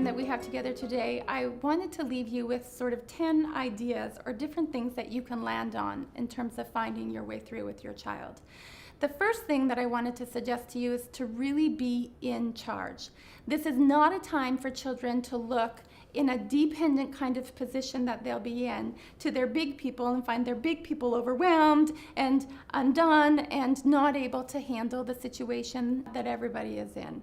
time that we have together today, I wanted to leave you with sort of 10 ideas or different things that you can land on in terms of finding your way through with your child. The first thing that I wanted to suggest to you is to really be in charge. This is not a time for children to look in a dependent kind of position that they'll be in to their big people and find their big people overwhelmed and undone and not able to handle the situation that everybody is in.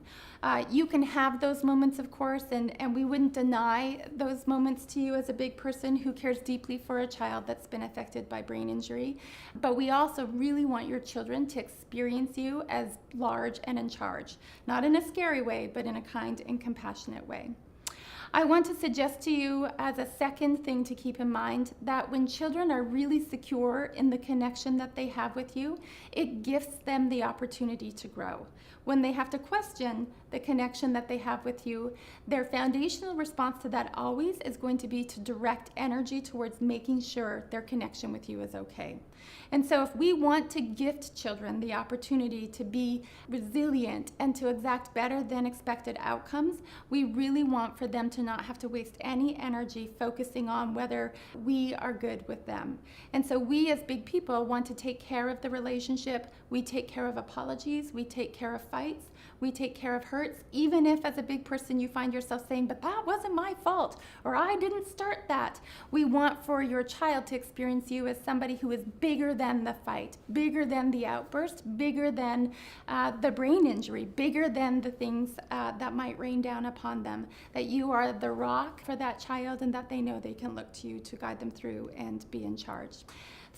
You can have those moments, of course, and we wouldn't deny those moments to you as a big person who cares deeply for a child that's been affected by brain injury. But we also really want your children to experience you as large and in charge, not in a scary way, but in a kind and compassionate way. I want to suggest to you as a second thing to keep in mind that when children are really secure in the connection that they have with you, it gifts them the opportunity to grow. When they have to question the connection that they have with you, their foundational response to that always is going to be to direct energy towards making sure their connection with you is okay. And so if we want to gift children the opportunity to be resilient and to exact better than expected outcomes, we really want for them to not have to waste any energy focusing on whether we are good with them. And so we as big people want to take care of the relationship. We take care of apologies. We take care of fights. We take care of hurts, even if as a big person you find yourself saying, but that wasn't my fault, or I didn't start that. We want for your child to experience you as somebody who is bigger than the fight, bigger than the outburst, bigger than the brain injury, bigger than the things that might rain down upon them, that you are the rock for that child and that they know they can look to you to guide them through and be in charge.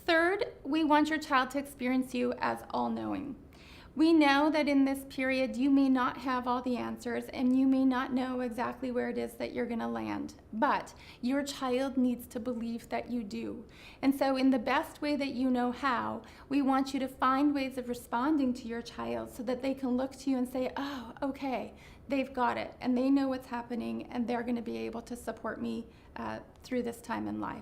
Third, we want your child to experience you as all-knowing. We know that in this period you may not have all the answers and you may not know exactly where it is that you're going to land, but your child needs to believe that you do. And so in the best way that you know how, we want you to find ways of responding to your child so that they can look to you and say, oh, okay, they've got it and they know what's happening and they're going to be able to support me through this time in life.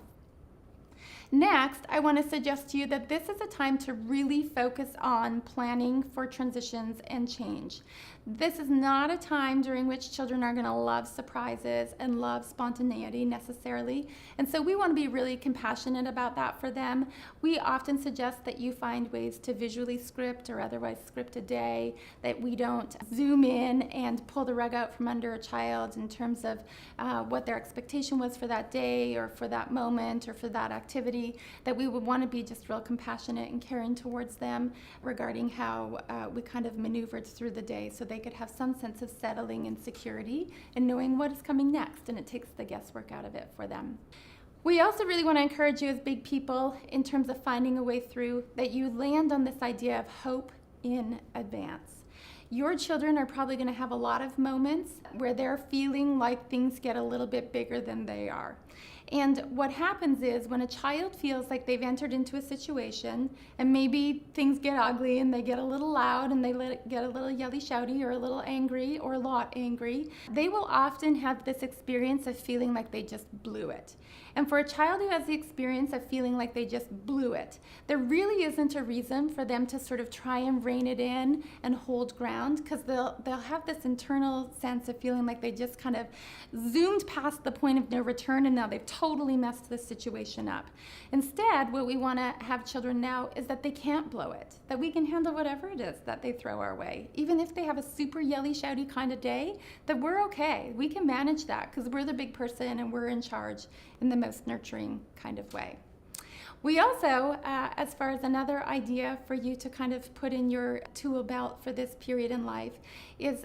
Next, I want to suggest to you that this is a time to really focus on planning for transitions and change. This is not a time during which children are going to love surprises and love spontaneity necessarily, and so we want to be really compassionate about that for them. We often suggest that you find ways to visually script or otherwise script a day, that we don't zoom in and pull the rug out from under a child in terms of what their expectation was for that day or for that moment or for that activity, that we would want to be just real compassionate and caring towards them regarding how we kind of maneuvered through the day so they could have some sense of settling and security and knowing what is coming next, and it takes the guesswork out of it for them. We also really want to encourage you as big people in terms of finding a way through, that you land on this idea of hope in advance. Your children are probably going to have a lot of moments where they're feeling like things get a little bit bigger than they are. And what happens is when a child feels like they've entered into a situation and maybe things get ugly and they get a little loud and they get a little yelly shouty or a little angry or a lot angry, they will often have this experience of feeling like they just blew it. And for a child who has the experience of feeling like they just blew it, there really isn't a reason for them to sort of try and rein it in and hold ground, because they'll have this internal sense of feeling like they just kind of zoomed past the point of no return and now they've totally messed this situation up. Instead, what we want to have children now is that they can't blow it, that we can handle whatever it is that they throw our way. Even if they have a super yelly, shouty kind of day, that we're okay. We can manage that because we're the big person and we're in charge in the most nurturing kind of way. We also, as far as another idea for you to kind of put in your tool belt for this period in life, is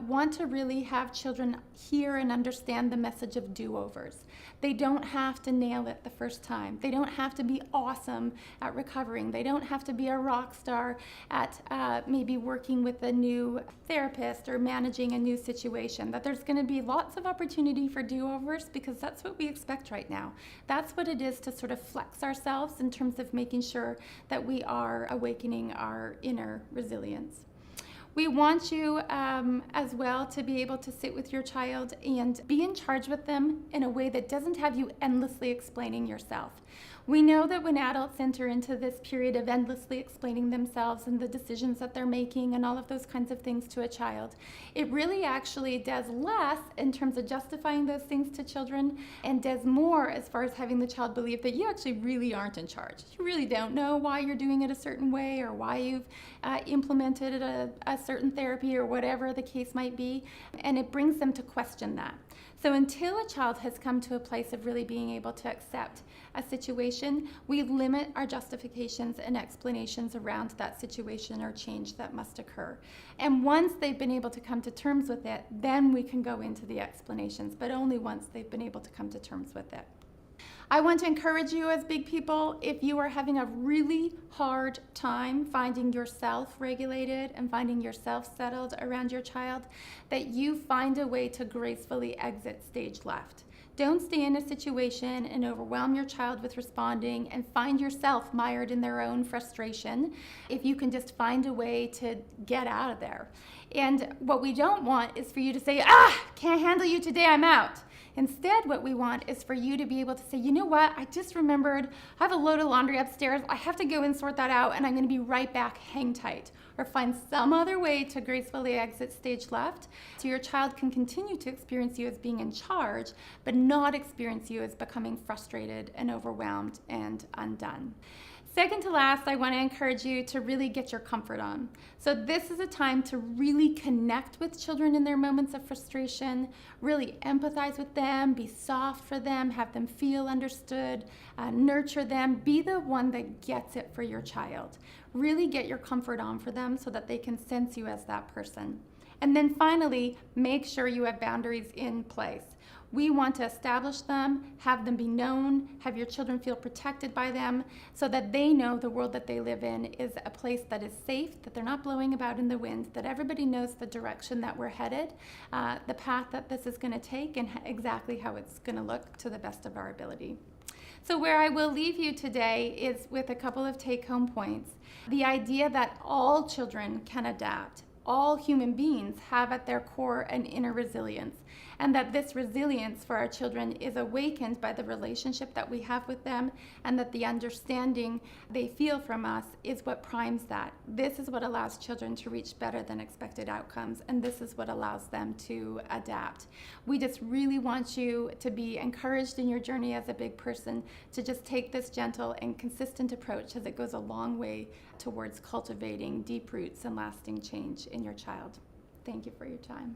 want to really have children hear and understand the message of do-overs. They don't have to nail it the first time. They don't have to be awesome at recovering. They don't have to be a rock star at maybe working with a new therapist or managing a new situation. That there's going to be lots of opportunity for do-overs because that's what we expect right now. That's what it is to sort of flex ourselves in terms of making sure that we are awakening our inner resilience. We want you as well to be able to sit with your child and be in charge with them in a way that doesn't have you endlessly explaining yourself. We know that when adults enter into this period of endlessly explaining themselves and the decisions that they're making and all of those kinds of things to a child, it really actually does less in terms of justifying those things to children and does more as far as having the child believe that you actually really aren't in charge. You really don't know why you're doing it a certain way or why you've implemented a certain therapy or whatever the case might be, and it brings them to question that. So until a child has come to a place of really being able to accept a situation, we limit our justifications and explanations around that situation or change that must occur. And once they've been able to come to terms with it, then we can go into the explanations, but only once they've been able to come to terms with it. I want to encourage you as big people, if you are having a really hard time finding yourself regulated and finding yourself settled around your child, that you find a way to gracefully exit stage left. Don't stay in a situation and overwhelm your child with responding and find yourself mired in their own frustration. If you can just find a way to get out of there. And what we don't want is for you to say, can't handle you today, I'm out. Instead, what we want is for you to be able to say, you know what, I just remembered I have a load of laundry upstairs. I have to go and sort that out, and I'm going to be right back. Hang tight. Or find some other way to gracefully exit stage left so your child can continue to experience you as being in charge, but not experience you as becoming frustrated and overwhelmed and undone. Second to last, I want to encourage you to really get your comfort on. So this is a time to really connect with children in their moments of frustration, really empathize with them, be soft for them, have them feel understood, nurture them, be the one that gets it for your child. Really get your comfort on for them so that they can sense you as that person. And then finally, make sure you have boundaries in place. We want to establish them, have them be known, have your children feel protected by them so that they know the world that they live in is a place that is safe, that they're not blowing about in the wind, that everybody knows the direction that we're headed, the path that this is going to take, and exactly how it's going to look to the best of our ability. So where I will leave you today is with a couple of take-home points. The idea that all children can adapt. All human beings have at their core an inner resilience, and that this resilience for our children is awakened by the relationship that we have with them, and that the understanding they feel from us is what primes that. This is what allows children to reach better than expected outcomes, and this is what allows them to adapt. We just really want you to be encouraged in your journey as a big person to just take this gentle and consistent approach, as it goes a long way towards cultivating deep roots and lasting change in your child. Thank you for your time.